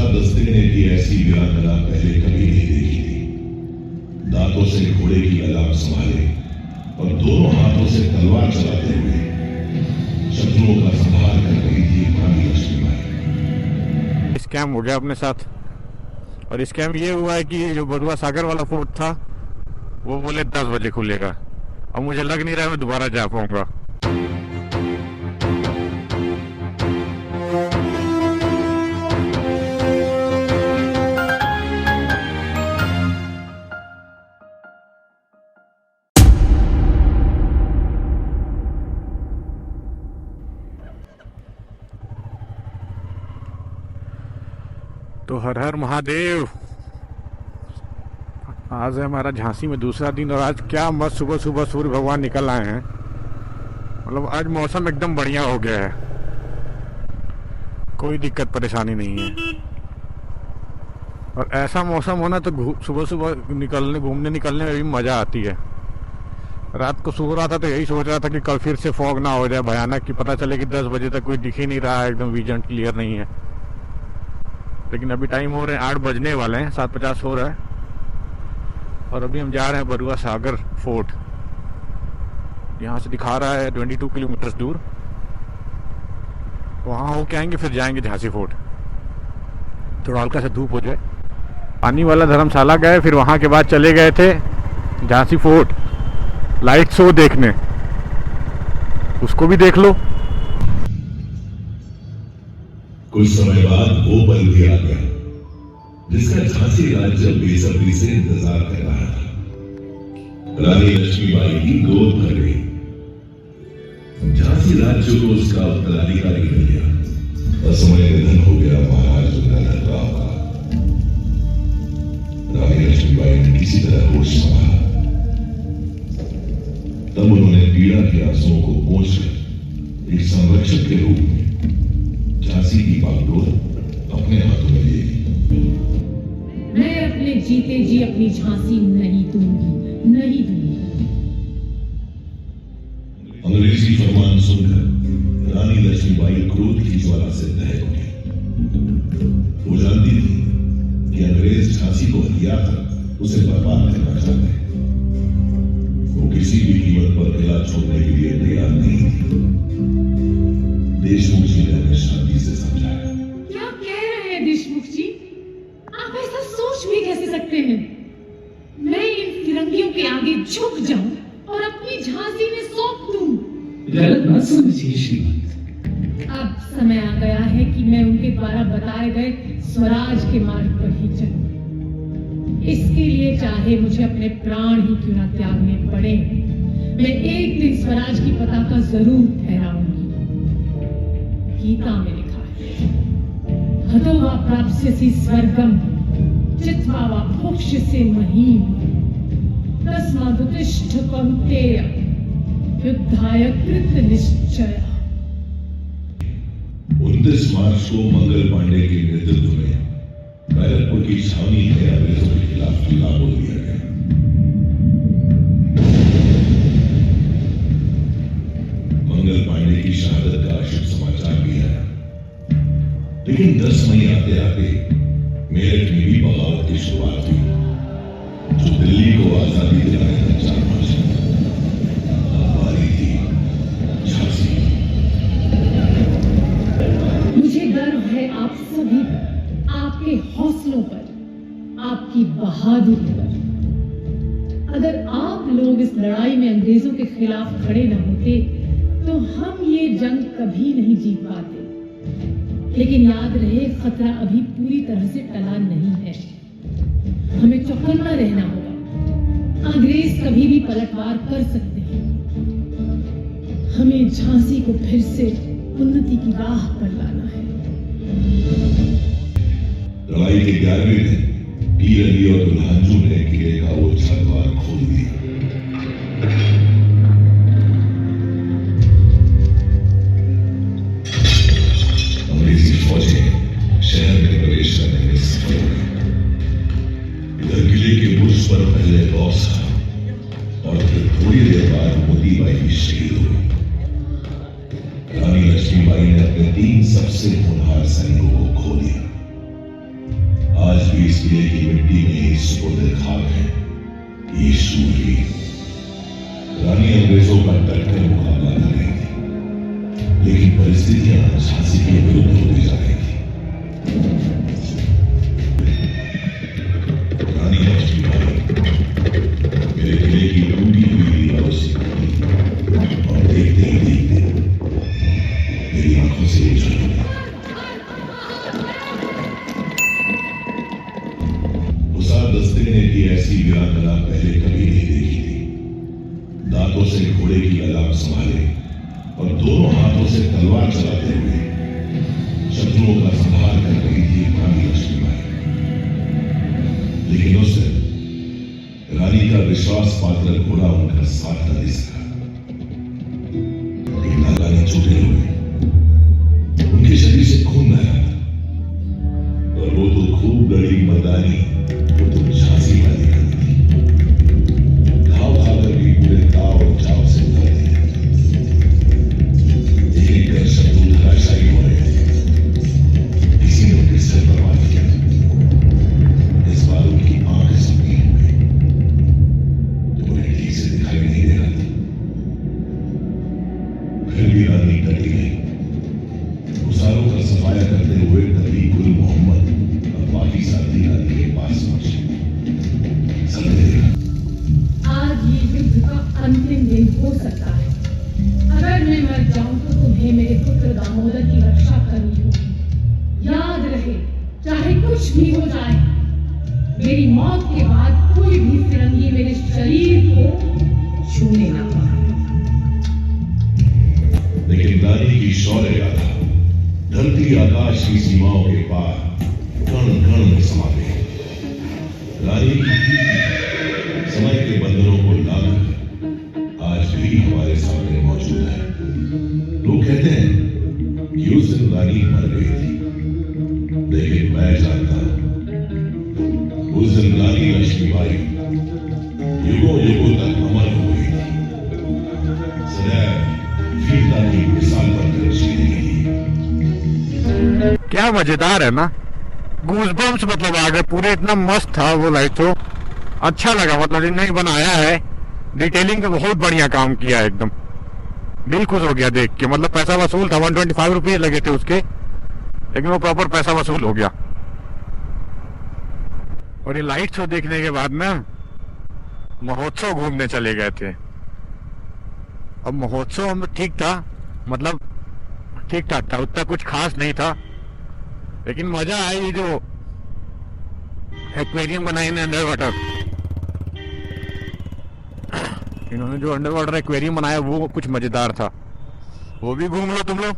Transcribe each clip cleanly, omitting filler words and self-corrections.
दस्ते ने की ऐसी वीरांगना पहले कभी नहीं देखी थी। दांतों से घोड़े की लगाम संभाले और दोनों हाथों से तलवार चलाते हुए शत्रुओं का संहार कर रही थी रानी लक्ष्मीबाई। स्कैम हो गया अपने साथ, और स्कैम ये हुआ है कि जो बरुआ सागर वाला फोर्ट था वो बोले 10 बजे खुलेगा। अब मुझे लग नहीं रहा मैं दोबारा जा पाऊंगा। तो हर हर महादेव। आज है हमारा झांसी में दूसरा दिन, और आज क्या मस्त सुबह सुबह सूर्य भगवान निकल आए हैं। मतलब आज मौसम एकदम बढ़िया हो गया है, कोई दिक्कत परेशानी नहीं है। और ऐसा मौसम होना तो सुबह सुबह निकलने घूमने निकलने में भी मज़ा आती है। रात को सो रहा था तो यही सोच रहा था कि कल फिर से फॉग ना हो जाए भयानक, कि पता चले कि 10 बजे तक कोई दिख ही नहीं रहा है, एकदम विजन क्लियर नहीं है। लेकिन अभी टाइम हो रहे हैं 8 बजने वाले हैं, 7:50 हो रहा है। और अभी हम जा रहे हैं बरुआ सागर फोर्ट। यहाँ से दिखा रहा है 22 किलोमीटर दूर। वहाँ होके आएंगे, फिर जाएंगे झांसी फोर्ट। थोड़ा हल्का सा धूप हो जाए। पानी वाला धर्मशाला गए, फिर वहाँ के बाद चले गए थे झांसी फोर्ट लाइट शो देखने। उसको भी देख लो। कुछ समय बाद वो पल भी आ गया जिसका झांसी राज्य बेसब्री से इंतजार कर रहा था। रानी लक्ष्मीबाई की गोद भर गई। झांसी राज्य को उसका उत्तराधिकारी मिल गया। असमय निधन हो गया महाराज गंगाधर राव का। रानी लक्ष्मीबाई ने किसी तरह होश संभाला। तब उन्होंने पीड़ा के आंसुओं को पोंछकर एक संरक्षक के रूप में झांसी की बागडोर अपने हाथों में ले ली। मैं अपने जीते जी अपनी झांसी नहीं दूंगी, नहीं दूंगी। अंग्रेजी फरमान सुनकर रानी लक्ष्मीबाई क्रोध की ज्वाला से दहक उठी। वो जानती थी कि अंग्रेज झांसी को हथियार कर उसे बर्बाद करना चाहते हैं। वो किसी भी कीमत पर किला छोड़ने के लिए तैयार नहीं थी। देशमुख जी ने हमें शांति से समझाया। क्या कह रहे हैं देशमुख जी? आप ऐसा सोच भी कैसे सकते हैं? मैं इन फिरंगियों के आगे झुक जाऊं और अपनी झांसी में सौंप दूं? गलत मत समझिए श्रीमंत। अब समय आ गया है कि मैं उनके द्वारा बताए गए स्वराज के मार्ग पर ही चलूं। इसके लिए चाहे मुझे अपने प्राण ही क्यों न त्यागने पड़े, मैं एक दिन स्वराज की पताका जरूर फहराऊंगी। गीता में लिखा है, हतो वा प्राप्स्यसि स्वर्गम चित्वा वा भोक्ष्यसे महीम तस्मादुत्तिष्ठ कौन्तेय युद्धाय कृत निश्चय। 29 मार्च को मंगल पांडे के नेतृत्व में बैरकपुर की छावनी में अंग्रेजों के खिलाफ हमला बोल दिया गया। मंगल पांडे की शहादत का शुभ समाचार भी आया। लेकिन 10 मई आते आते मेरठ में भी बगावत की शुरुआत हुई, जो दिल्ली को आजादी दिलाने का 4 मार्च थी झांसी। मुझे गर्व है आप सभी पर, आपके हौसलों पर, आपकी बहादुरी पर। अगर आप लोग इस लड़ाई में अंग्रेजों के खिलाफ खड़े न होते तो हम ये जंग कभी नहीं जीत पाते। लेकिन याद रहे, खतरा अभी पूरी तरह से टला नहीं है। हमें चौकन्ना रहना होगा। अंग्रेज कभी भी पलटवार कर सकते हैं। हमें झांसी को फिर से उन्नति की राह पर लाना है। लड़ाई के 11वें दिन पीर अली और दुल्हांजू ने किले का वो छतवार खोल दिया। अंग्रेजी फौजें शहर में प्रवेश करने में सफल हुई। इधर किले के बुर्ज पर पहले गौस था और फिर थोड़ी देर बाद मोतीबाई शहीद हुई। रानी लक्ष्मीबाई ने अपने 3 सबसे होनहार सैनिकों को खो दिया। किले की मिट्टी में ही सुपुर्द खाक है ये शूरवीर। रानी अंग्रेजों का डटकर मुकाबला कर रही थी, लेकिन परिस्थितियां झांसी के विरुद्ध होती जा रही थी। रानी लक्ष्मीबाई मेरे किले की टूटी हुई दीवारों से निकली और देखते ही देखते मेरी आंखों से उछल गई। दस्ते ने भी ऐसी वीरांगना पहले कभी नहीं देखी थी। दांतों से घोड़े की लगाम संभाले और दोनों हाथों से तलवार चलाते हुए शत्रुओं का संहार कर रही थी रानी लक्ष्मीबाई। लेकिन उस दिन रानी का विश्वास पात्र घोड़ा उनका साथ न दे सका। एक नागा ने छूटे हुए उनके शरीर से खून बह रहा था और वो तो खूब बड़ी मर्दानी तो झांसी वाली कमी थी। घाव खाकर भी पूरे ताव और चाव से उतरते थे। एक कर शत्रु धराशायी हो रहे थे। किसी ने उनके सिर पर वार किया। इस बार उनकी आंख सबकी हो गई तो उन्हें ठीक से दिखाई नहीं दे रहा था। फिर भी रानी डटी गई। गुसारों का सफाया करते हुए नबी गुल मोहम्मद और बाकी साथी रानी के पास पहुंचे। आज ये युद्ध का अंतिम दिन हो सकता है। अगर मैं मर जाऊं तो तुम्हें मेरे पुत्र दामोदर की रक्षा करनी होगी। याद रहे, चाहे कुछ भी हो जाए, मेरी मौत के बाद कोई भी फिरंगी मेरे शरीर को छूने ना पाए। लेकिन रानी की शौर्य गाथा धरती आकाश की सीमाओं के पार कण कण में समा गई। रानी की समय के बंधनों को लाकर आज भी हमारे सामने मौजूद है। लोग कहते हैं कि उस दिन रानी मर गई थी, लेकिन मैं जानता हूं उस दिन रानी लक्ष्मीबाई युगों युगों तक अमर हो गई थी। सदैव वीरता की मिसाल बनकर जीने के लिए। क्या मजेदार है ना। गूज़बम्प्स मतलब आ गए पूरे। इतना मस्त था वो लाइट शो। अच्छा लगा, मतलब इन्होंने बनाया है, डिटेलिंग का बहुत बढ़िया काम किया है एकदम। दिल खुश हो गया देख के। मतलब पैसा वसूल था। 125 रुपये लगे थे उसके, लेकिन वो प्रॉपर पैसा वसूल हो गया। और ये लाइट शो देखने के बाद ना महोत्सव घूमने चले गए थे। अब महोत्सव में ठीक था, मतलब ठीक ठाक था, उतना कुछ खास नहीं था, लेकिन मजा आई। जो एक्वेरियम बनाए ना अंडर वाटर, इन्होंने जो अंडर वाटर एक्वेरियम बनाया वो कुछ मजेदार था। वो भी घूम लो तुम लोग।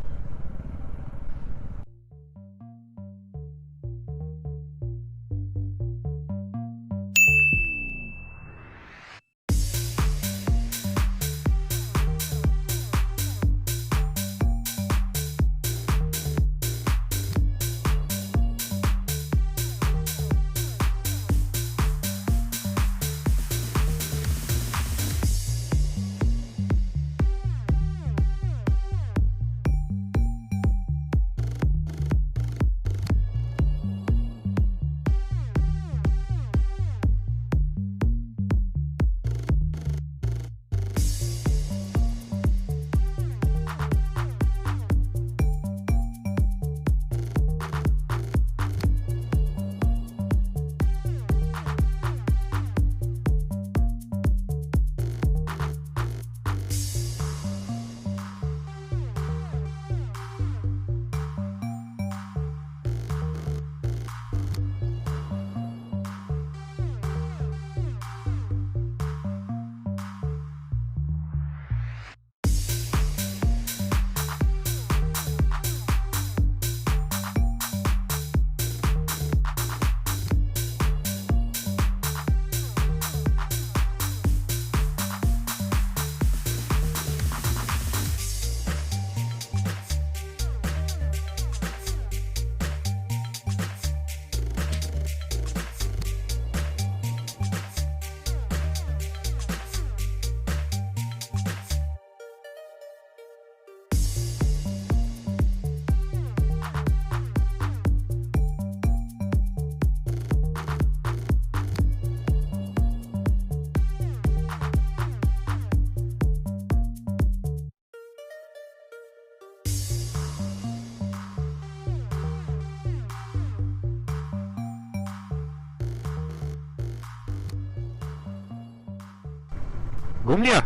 घूम लिया?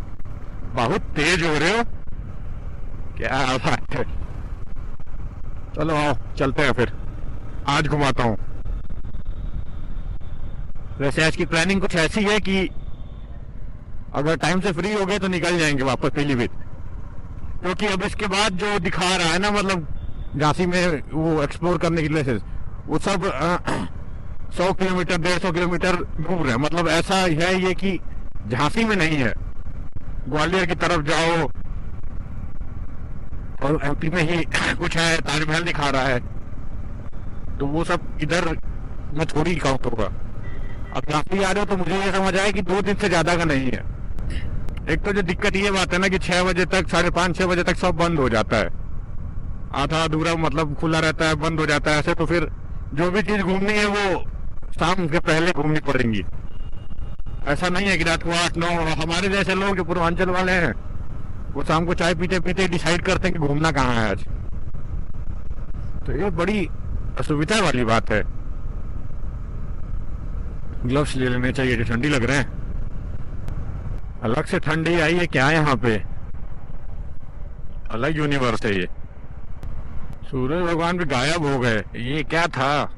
बहुत तेज हो रहे हो, क्या बात है। चलो आओ चलते हैं फिर, आज घुमाता हूँ। वैसे आज की प्लानिंग कुछ ऐसी है कि अगर टाइम से फ्री हो गए तो निकल जाएंगे वापस पीलीभीत, क्योंकि अब इसके बाद जो दिखा रहा है ना, मतलब झांसी में वो एक्सप्लोर करने की प्लेसेस, वो सब 100 किलोमीटर 150 किलोमीटर दूर है। मतलब ऐसा है ये कि झांसी में नहीं है, ग्वालियर की तरफ जाओ और एमपी में ही कुछ है, ताजमहल दिखा रहा है, तो वो सब इधर में थोड़ी काउंट होगा। अब झांसी आ रहे हो तो मुझे ये समझ आया कि 2 दिन से ज्यादा का नहीं है। एक तो जो दिक्कत ये बात है ना कि 6 बजे तक 5:30 6 बजे तक सब बंद हो जाता है, आधा अधूरा मतलब खुला रहता है, बंद हो जाता है ऐसे। तो फिर जो भी चीज घूमनी है वो शाम के पहले घूमनी पड़ेंगी। ऐसा नहीं है कि रात को 8-9, हमारे जैसे लोग जो पूर्वांचल वाले हैं वो शाम को चाय पीते पीते डिसाइड करते हैं कि घूमना कहाँ है आज। तो ये बड़ी असुविधा वाली बात है। ग्लव्स ले लेने चाहिए, जो ठंडी लग रहे हैं। अलग से ठंडी आई है क्या यहाँ पे, अलग यूनिवर्स है ये। सूरज भगवान भी गायब हो गए, ये क्या था।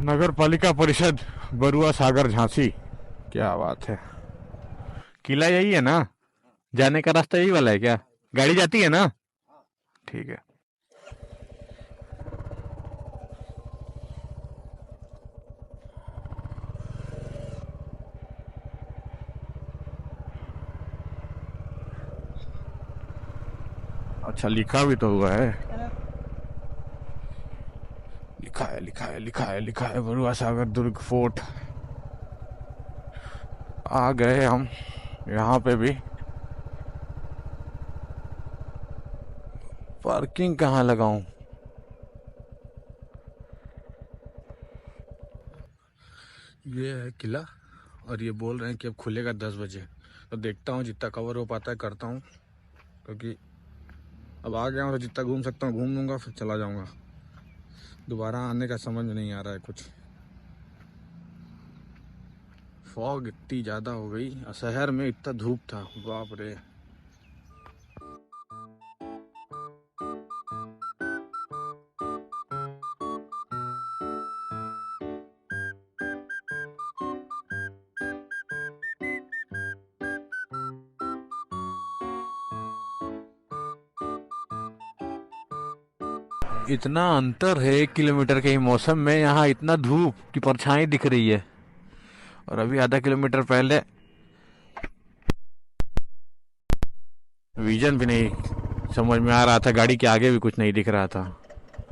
नगर पालिका परिषद बरुआ सागर झांसी, क्या बात है। किला यही है ना, जाने का रास्ता यही वाला है क्या? गाड़ी जाती है ना? ठीक है। अच्छा लिखा भी तो हुआ है, लिखा है लिखा है लिखा है लिखा है बरुआ सागर दुर्ग फोर्ट। आ गए हम यहाँ पे भी। पार्किंग कहाँ लगाऊं? ये है किला और ये बोल रहे हैं कि अब खुलेगा 10 बजे। तो देखता हूँ जितना कवर हो पाता है करता हूँ, क्योंकि अब आ गया हूँ तो जितना घूम सकता हूँ घूम लूँगा, फिर चला जाऊँगा। दोबारा आने का समझ नहीं आ रहा है कुछ। फॉग इतनी ज़्यादा हो गई, शहर में इतना धूप था, बाप रे। इतना अंतर है 1 किलोमीटर के ही मौसम में, यहाँ इतना धूप की परछाई दिख रही है। और अभी आधा किलोमीटर पहले विजन भी नहीं समझ में आ रहा था, गाड़ी के आगे भी कुछ नहीं दिख रहा था।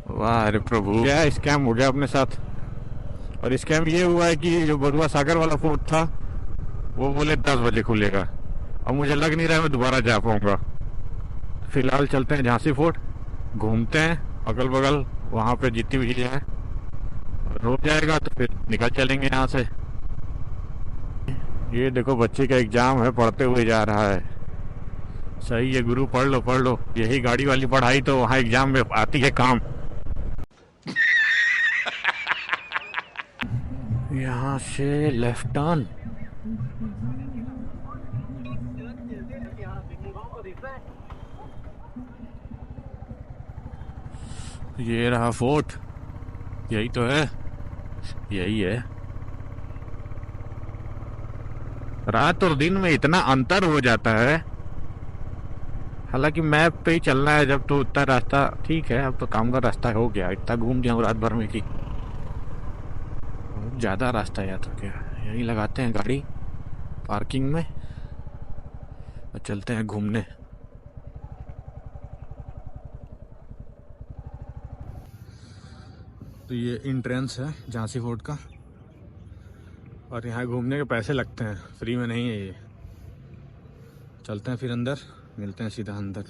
वाह अरे प्रभु, क्या स्कैम हो गया अपने साथ। और स्कैम ये हुआ है कि जो बरुआ सागर वाला फोर्ट था वो बोले 10 बजे खुलेगा। अब मुझे लग नहीं रहा है मैं दोबारा जा पाऊंगा। फिलहाल चलते हैं झांसी फोर्ट, घूमते हैं अगल बगल, वहाँ पे जितनी भी चीजें हैं। हो जाएगा तो फिर निकल चलेंगे यहाँ से। ये देखो बच्चे का एग्जाम है, पढ़ते हुए जा रहा है। सही है गुरु, पढ़ लो पढ़ लो, यही गाड़ी वाली पढ़ाई तो वहाँ एग्जाम में आती है काम। यहाँ से लेफ्ट टर्न। ये रहा फोर्ट, यही तो है, यही है। रात और दिन में इतना अंतर हो जाता है। हालांकि मैप पे ही चलना है जब, तो उतना रास्ता ठीक है। अब तो काम का रास्ता हो गया, इतना घूम दिया रात भर में कि बहुत ज़्यादा रास्ता है। तो क्या यही लगाते हैं गाड़ी पार्किंग में और चलते हैं घूमने। तो ये एंट्रेंस है झांसी फोर्ट का, और यहाँ घूमने के पैसे लगते हैं, फ्री में नहीं है ये। चलते हैं फिर अंदर, मिलते हैं सीधा अंदर।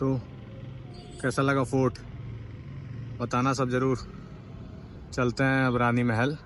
तो कैसा लगा फोर्ट बताना सब ज़रूर। चलते हैं अब रानी महल।